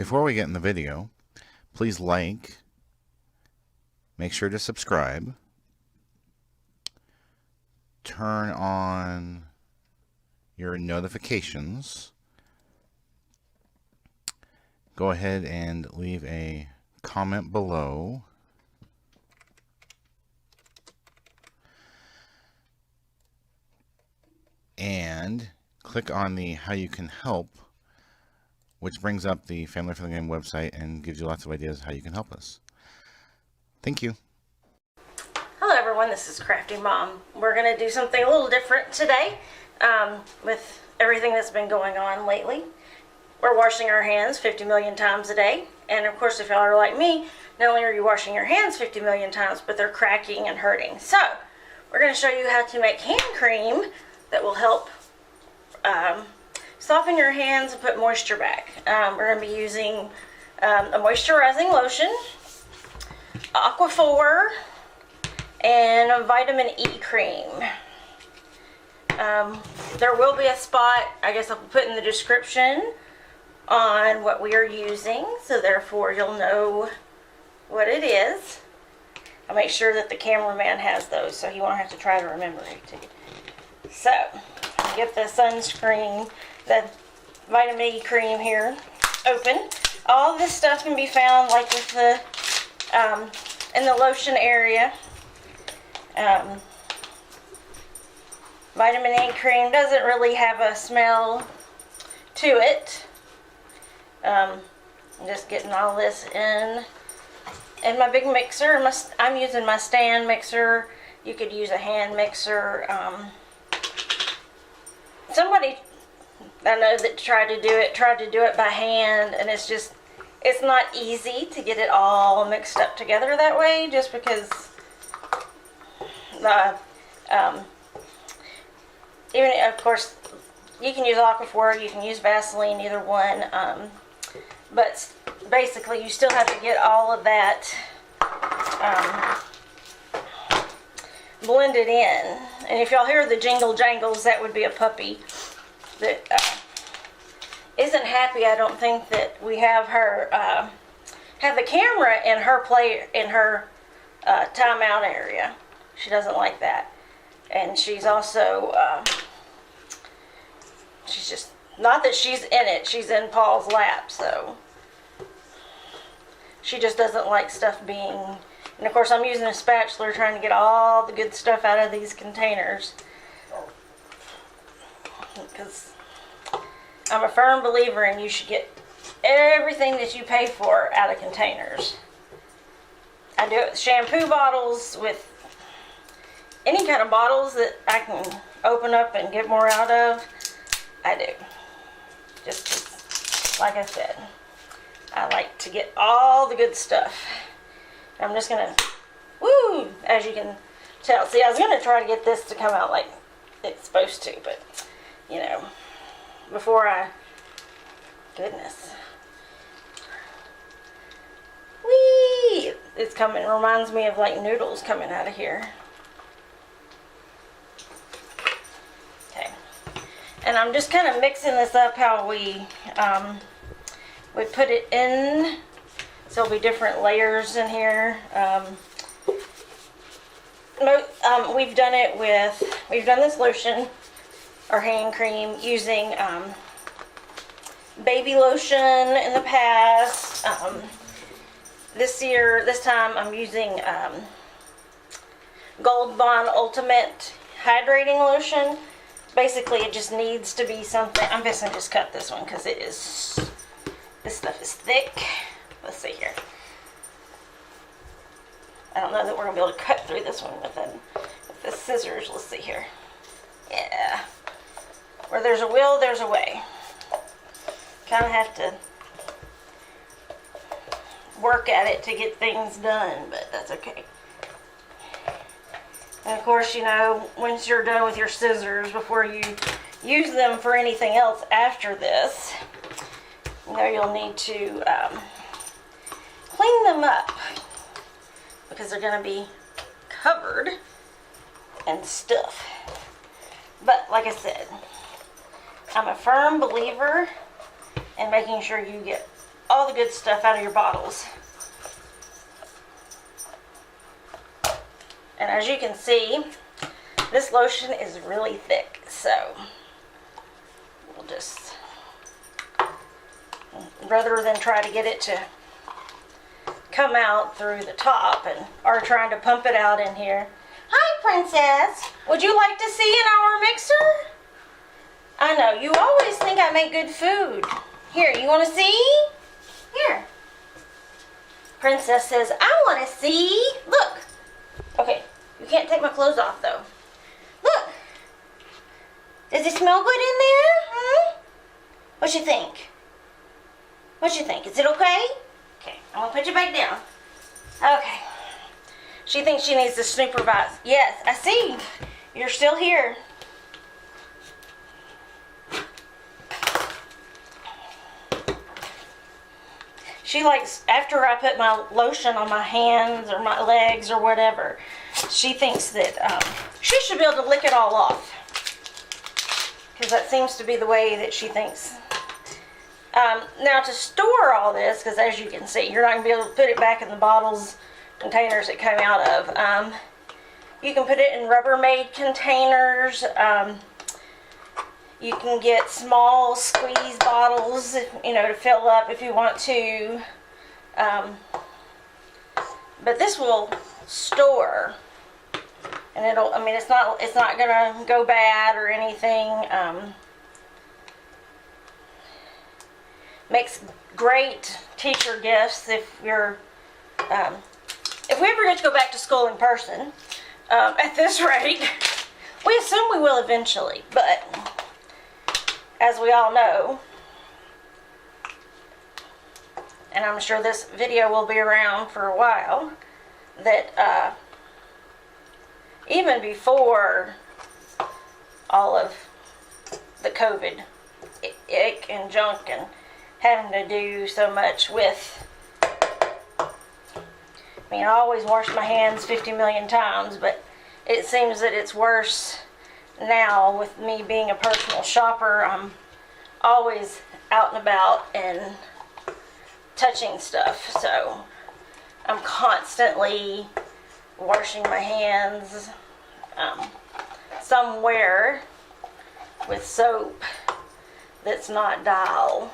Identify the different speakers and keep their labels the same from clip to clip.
Speaker 1: Before we get in the video, please like, make sure to subscribe, turn on your notifications, go ahead and leave a comment below, and click on the how you can help, which brings up the Family Friendly Game website and gives you lots of ideas how you can help us. Thank you.
Speaker 2: Hello everyone, this is Crafty Mom. We're going to do something a little different today with everything that's been going on lately. We're washing our hands 50 million times a day, and of course if y'all are like me, not only are you washing your hands 50 million times, but they're cracking and hurting. So we're going to show you how to make hand cream that will help soften your hands and put moisture back. We're going to be using a moisturizing lotion, Aquaphor, and a vitamin E cream. There will be a spot, I guess I'll put in the description, on what we are using, so therefore you'll know what it is. I'll make sure that the cameraman has those so he won't have to try to remember it too. So, get the sunscreen, the vitamin E cream here open. All this stuff can be found like with the in the lotion area. Vitamin E cream doesn't really have a smell to it. I'm just getting all this in my big mixer. I'm using my stand mixer. You could use a hand mixer. Somebody I know that tried to do it by hand, and it's not easy to get it all mixed up together that way, just because even, of course, you can use Aquaphor, you can use Vaseline, either one, but basically you still have to get all of that blended in. And if y'all hear the jingle jangles, that would be a puppy that isn't happy. I don't think that we have her have the camera in her timeout area. She doesn't like that, and she's also she's just not that she's in it. She's in Paul's lap, so she just doesn't like stuff being. And of course, I'm using a spatula trying to get all the good stuff out of these containers, because I'm a firm believer in you should get everything that you pay for out of containers. I do it with shampoo bottles, with any kind of bottles that I can open up and get more out of. I do. Just like I said, I like to get all the good stuff. I'm just gonna, woo, as you can tell. See, I was gonna try to get this to come out like it's supposed to, but you know, goodness. Whee! It's coming, reminds me of like noodles coming out of here. Okay. And I'm just kind of mixing this up how we put it in. So there'll be different layers in here. We've done this lotion or hand cream using baby lotion in the past. This time I'm using Gold Bond Ultimate Hydrating Lotion. Basically, it just needs to be something. I'm just gonna just cut this one because this stuff is thick. Let's see here. I don't know that we're gonna be able to cut through this one with the scissors. Let's see here. Yeah. Where there's a will, there's a way. Kind of have to work at it to get things done, but that's okay. And of course, you know, once you're done with your scissors, before you use them for anything else after this, you know, you'll need to clean them up, because they're going to be covered and stuff. But like I said, I'm a firm believer in making sure you get all the good stuff out of your bottles. And as you can see, this lotion is really thick, so we'll just, rather than try to get it to come out through the top or trying to pump it out in here. Hi, Princess. Would you like to see in our mixer? I know, you always think I make good food. Here, you want to see? Here. Princess says, I want to see. Look. Okay, you can't take my clothes off, though. Look. Does it smell good in there? Hmm? What you think? What you think? Is it okay? Okay, I'm going to put you back down. Okay. She thinks she needs to supervise. Yes, I see. You're still here. She likes, after I put my lotion on my hands or my legs or whatever, she thinks that she should be able to lick it all off. Because that seems to be the way that she thinks. Now to store all this, because as you can see, you're not going to be able to put it back in the bottles, containers it came out of. You can put it in Rubbermaid containers. You can get small squeeze bottles, you know, to fill up if you want to. But this will store, and it'll, I mean, it's not gonna go bad or anything. Makes great teacher gifts if you're, if we ever get to go back to school in person, at this rate. We assume we will eventually, but as we all know, and I'm sure this video will be around for a while, that even before all of the COVID ick and junk and having to do so much with, I mean, I always wash my hands 50 million times, but it seems that it's worse now with me being a personal shopper. I'm always out and about and touching stuff, so I'm constantly washing my hands somewhere with soap that's not Dial.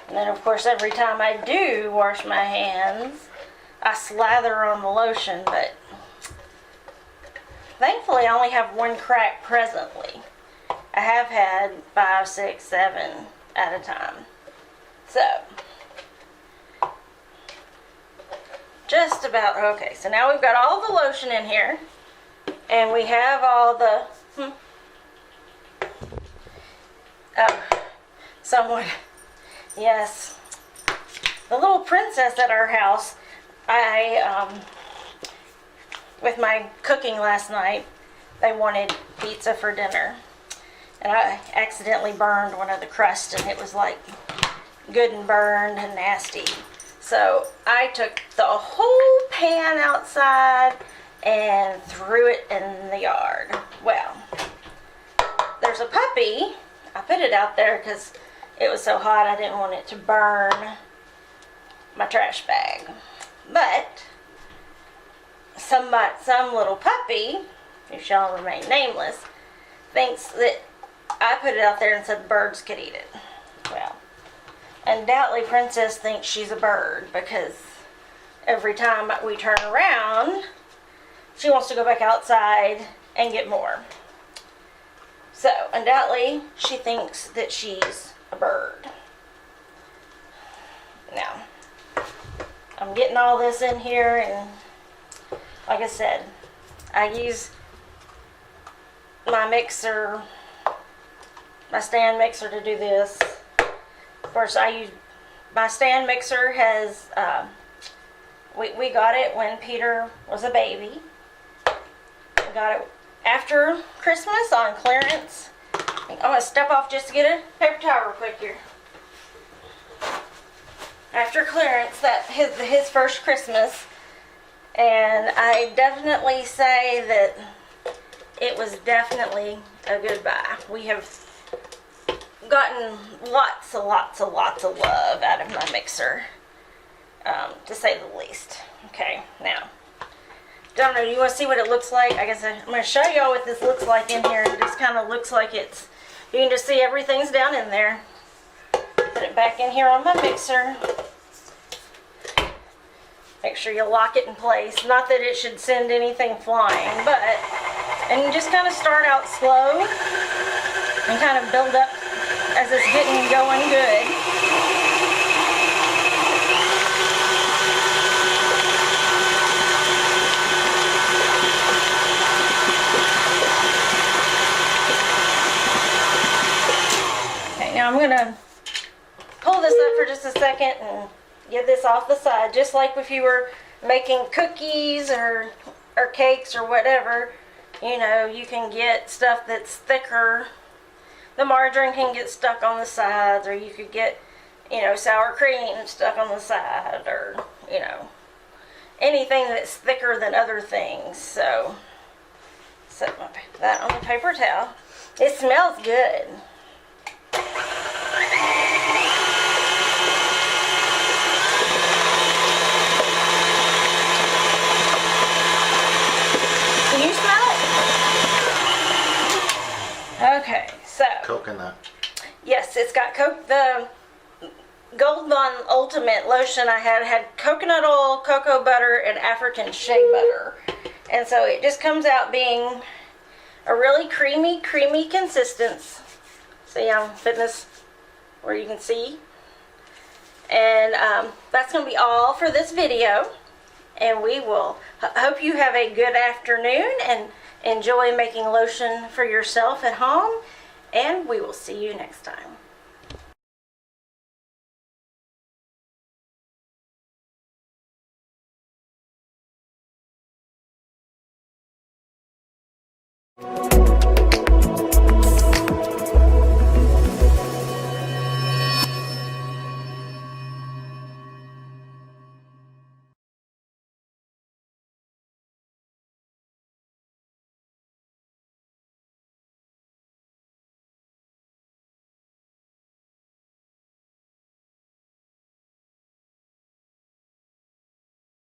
Speaker 2: And then of course every time I do wash my hands, I slather on the lotion, but thankfully I only have one crack presently. I have had 5, 6, 7 at a time. So, just about, okay, so now we've got all the lotion in here, and we have all the, someone, yes, the little princess at our house, with my cooking last night, they wanted pizza for dinner. And I accidentally burned one of the crusts, and it was like good and burned and nasty. So I took the whole pan outside and threw it in the yard. Well, there's a puppy. I put it out there because it was so hot I didn't want it to burn my trash bag. But some little puppy, who shall remain nameless, thinks that I put it out there and said the birds could eat it. Well, undoubtedly Princess thinks she's a bird, because every time we turn around, she wants to go back outside and get more. So, undoubtedly, she thinks that she's a bird. Now, I'm getting all this in here, and like I said, I use my mixer, my stand mixer, to do this. Of course, I use my stand mixer. Has we got it when Peter was a baby. We got it after Christmas on clearance. I'm gonna step off just to get a paper towel real quick here. After clearance, that his first Christmas, and I definitely say that it was definitely a good buy. We have gotten lots of love out of my mixer, to say the least. Okay, now, don't know, you want to see what it looks like? I guess I'm going to show y'all what this looks like in here. It just kind of looks like it's, you can just see everything's down in there. Put it back in here on my mixer. Make sure you lock it in place. Not that it should send anything flying, but, and you just kind of start out slow and kind of build up as it's getting going good. Now I'm going to pull this up for just a second and get this off the side. Just like if you were making cookies or cakes or whatever, you know, you can get stuff that's thicker. The margarine can get stuck on the sides, or you could get, you know, sour cream stuck on the side, or, you know, anything that's thicker than other things. So, set that on the paper towel. It smells good. Can you smell it? Okay, so.
Speaker 1: Coconut.
Speaker 2: Yes, it's got the Gold Bond Ultimate lotion I had coconut oil, cocoa butter, and African shea butter. And so it just comes out being a really creamy consistence. See, I'm putting this where you can see. And that's going to be all for this video. And we will hope you have a good afternoon and enjoy making lotion for yourself at home. And we will see you next time.